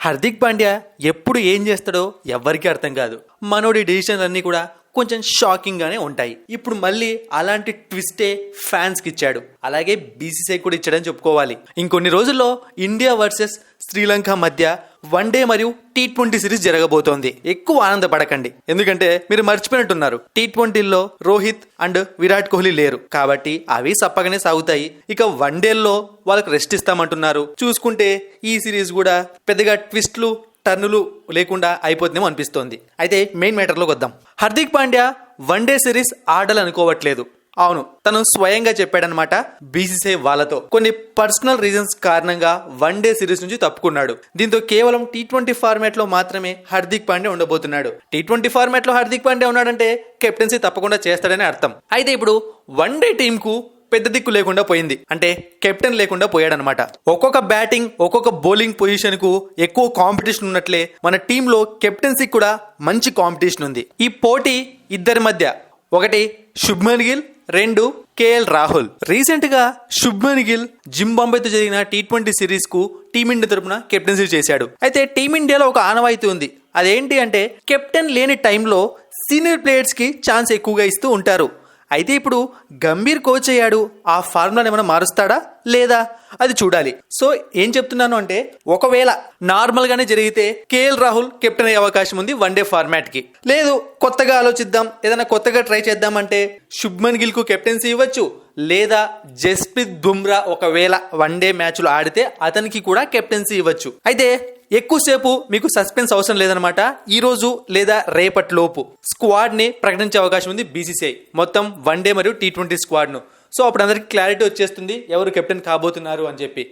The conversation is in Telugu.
హార్దిక్ పాండ్యా ఎప్పుడు ఏం చేస్తాడో ఎవ్వరికీ అర్థం కాదు. మనోడి డిసిషన్లన్నీ కూడా కొంచెం షాకింగ్ గానే ఉంటాయి. ఇప్పుడు మళ్ళీ అలాంటి ట్విస్టే ఫ్యాన్స్ కి ఇచ్చాడు. అలాగే బీసీసీఐ కూడా ఇచ్చాడని చెప్పుకోవాలి. ఇంకొన్ని రోజుల్లో ఇండియా వర్సెస్ శ్రీలంక మధ్య వన్డే మరియు T20 సిరీస్ జరగబోతోంది. ఎక్కువ ఆనందపడకండి, ఎందుకంటే మీరు మర్చిపోయినట్టున్నారు, T20లో రోహిత్ అండ్ విరాట్ కోహ్లీ లేరు కాబట్టి అవి సప్పగానే సాగుతాయి. ఇక వన్డేల్లో వాళ్ళకి రెస్ట్ ఇస్తామంటున్నారు. చూసుకుంటే ఈ సిరీస్ కూడా పెద్దగా ట్విస్ట్లు టర్నులు లేకుండా అయిపోతుందేమో అనిపిస్తోంది. అయితే మెయిన్ మ్యాటర్లోకి వద్దాం. హార్దిక్ పాండ్యా వన్డే సిరీస్ ఆడాలనుకోవట్లేదు. అవును, తను స్వయంగా చెప్పాడనమాట బీసీసీఐ వాళ్ళతో. కొన్ని పర్సనల్ రీజన్స్ కారణంగా వన్డే సిరీస్ నుంచి తప్పుకున్నాడు. దీంతో కేవలం T20 ఫార్మాట్ లో మాత్రమే హార్దిక్ పాండ్యా ఉండబోతున్నాడు. T20 ఫార్మాట్ లో హార్దిక్ పాండ్యా ఉన్నాడంటే కెప్టెన్సీ తప్పకుండా చేస్తాడని అర్థం. అయితే ఇప్పుడు వన్డే టీమ్ కు పెద్ద దిక్కు లేకుండా పోయింది, అంటే కెప్టెన్ లేకుండా పోయాడనమాట. ఒక్కొక్క బ్యాటింగ్ ఒక్కొక్క బౌలింగ్ పొజిషన్ కు ఎక్కువ కాంపిటీషన్ ఉన్నట్లే మన టీంలో కెప్టెన్సీ కూడా మంచి కాంపిటీషన్ ఉంది. ఈ పోటీ ఇద్దరి మధ్య, ఒకటి శుభ్మన్ గిల్, రెండు కేఎల్ రాహుల్. రీసెంట్ గా శుభ్మన్ గిల్ జింబాబ్వేతో జరిగిన T20 సిరీస్ కు టీమిండియా తరపున కెప్టెన్సీ చేశాడు. అయితే టీమిండియాలో ఒక ఆనవాయితీ ఉంది. అదేంటి అంటే కెప్టెన్ లేని టైంలో సీనియర్ ప్లేయర్స్ కి ఛాన్స్ ఎక్కువగా ఇస్తూ ఉంటారు. అయితే ఇప్పుడు గంభీర్ కోచ్ అయ్యాడు. ఆ ఫార్ములాని ఏమైనా మారుస్తాడా లేదా అది చూడాలి. సో ఏం చెప్తున్నాను అంటే, ఒకవేళ నార్మల్ గానే జరిగితే కేఎల్ రాహుల్ కెప్టెన్ అయ్యే అవకాశం ఉంది వన్డే ఫార్మాట్ కి. లేదు కొత్తగా ఆలోచిద్దాం, ఏదైనా కొత్తగా ట్రై చేద్దామంటే శుభ్మన్ గిల్ కు కెప్టెన్సీ ఇవ్వచ్చు, లేదా జస్ప్రీత్ బుమ్రా ఒకవేళ వన్డే మ్యాచ్లు ఆడితే అతనికి కూడా కెప్టెన్సీ ఇవ్వచ్చు. అయితే ఎక్కువసేపు మీకు సస్పెన్స్ అవసరం లేదనమాట. ఈ రోజు లేదా రేపటి లోపు స్క్వాడ్ ని ప్రకటించే అవకాశం ఉంది బీసీసీఐ, మొత్తం వన్డే మరియు T20 స్క్వాడ్ ను. సో అప్పుడు అందరికి క్లారిటీ వచ్చేస్తుంది ఎవరు కెప్టెన్ కాబోతున్నారు అని చెప్పి.